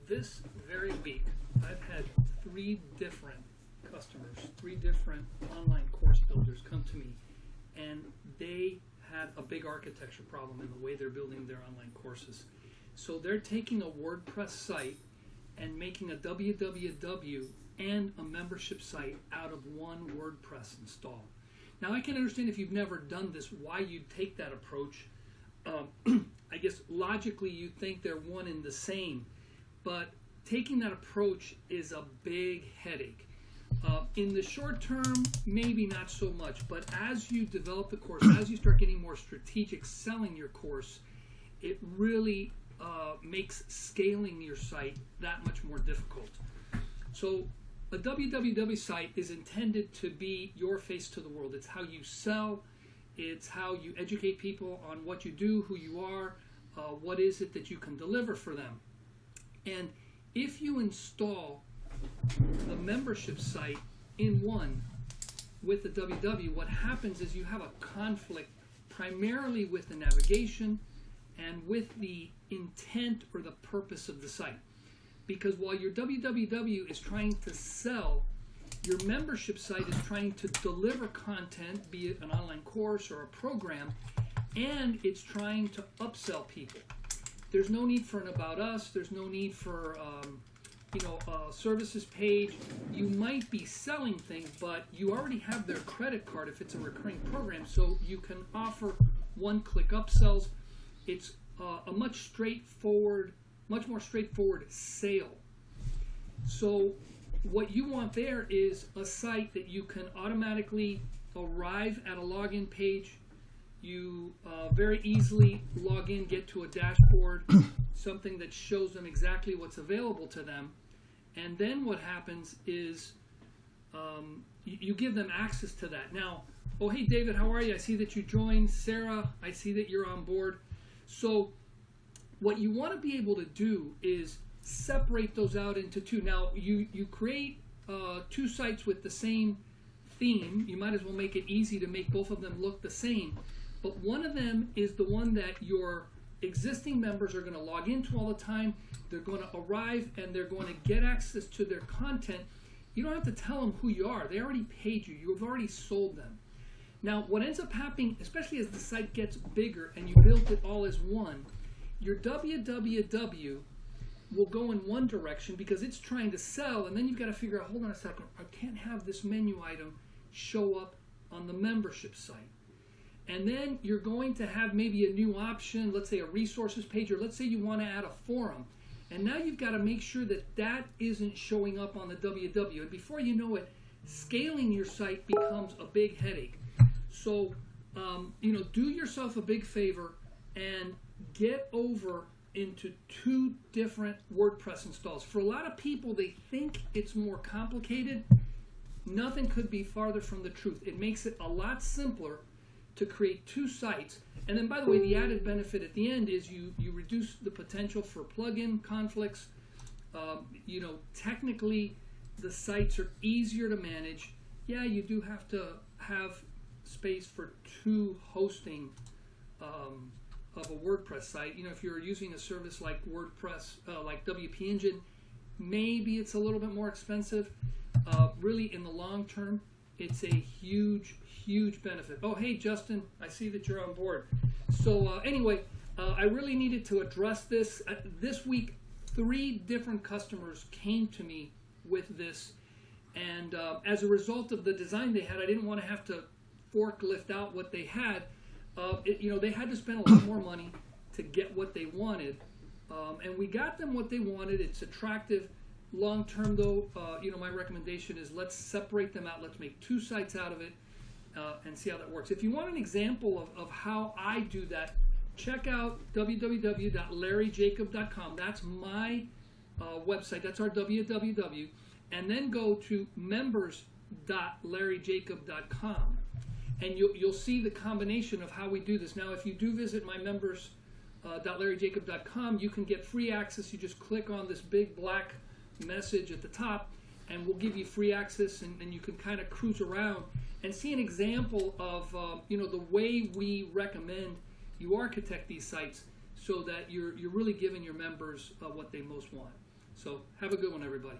This very week, I've had 3 different customers, 3 different online course builders come to me, and they had a big architecture problem in the way they're building their online courses. So they're taking a WordPress site and making a www and a membership site out of one WordPress install. Now, I can understand if you've never done this, why you'd take that approach. I guess logically you'd think they're one and the same, but taking that approach is a big headache. In the short term, maybe not so much, but as you develop the course, as you start getting more strategic selling your course, it really makes scaling your site that much more difficult. So a www site is intended to be your face to the world. It's how you sell. It's how you educate people on what you do, who you are, what is it that you can deliver for them. And if you install the membership site in one with the WW, what happens is you have a conflict primarily with the navigation and with the intent or the purpose of the site. Because while your www is trying to sell, your membership site is trying to deliver content, be it an online course or a program, and it's trying to upsell people. There's no need for an About Us. There's no need for a services page. You might be selling things, but you already have their credit card if it's a recurring program, so you can offer one-click upsells. It's a much more straightforward sale. So what you want there is a site that you can automatically arrive at a login page. You very easily log in, get to a dashboard, something that shows them exactly what's available to them. And then what happens is you give them access to that. Now, oh, hey, David, how are you? I see that you joined. Sarah, I see that you're on board. So what you want to be able to do is separate those out into 2. Now, you create 2 sites with the same theme. You might as well make it easy to make both of them look the same. But one of them is the one that your existing members are going to log into all the time. They're going to arrive and they're going to get access to their content. You don't have to tell them who you are. They already paid you. You've already sold them. Now, what ends up happening, especially as the site gets bigger and you build it all as one, your www will go in one direction because it's trying to sell, and then you've got to figure out, hold on a second, I can't have this menu item show up on the membership site. And then you're going to have maybe a new option, let's say a resources page, or let's say you want to add a forum. And now you've got to make sure that that isn't showing up on the WW. And before you know it, scaling your site becomes a big headache. So, do yourself a big favor and get over into 2 different WordPress installs. For a lot of people, they think it's more complicated. Nothing could be farther from the truth. It makes it a lot simpler to create 2 sites. And then, by the way, the added benefit at the end is you reduce the potential for plugin conflicts. Technically, the sites are easier to manage. Yeah, you do have to have space for 2 hosting of a WordPress site. If you're using a service like WordPress, like WP Engine, maybe it's a little bit more expensive. Really, in the long term, it's a huge benefit. Oh, hey, Justin, I see that you're on board. So anyway, I really needed to address this. This week, 3 different customers came to me with this, and as a result of the design they had, I didn't want to have to forklift out what they had. They had to spend a lot more money to get what they wanted, and we got them what they wanted. It's attractive. Long term, though, my recommendation is let's separate them out. Let's make 2 sites out of it and see how that works. If you want an example of how I do that, check out www.larryjacob.com. That's my website. That's our www. And then go to members.larryjacob.com. And you'll see the combination of how we do this. Now, if you do visit my members.larryjacob.com, you can get free access. You just click on this big black message at the top, and we'll give you free access, and you can kind of cruise around and see an example of the way we recommend you architect these sites so that you're really giving your members what they most want. So have a good one, everybody.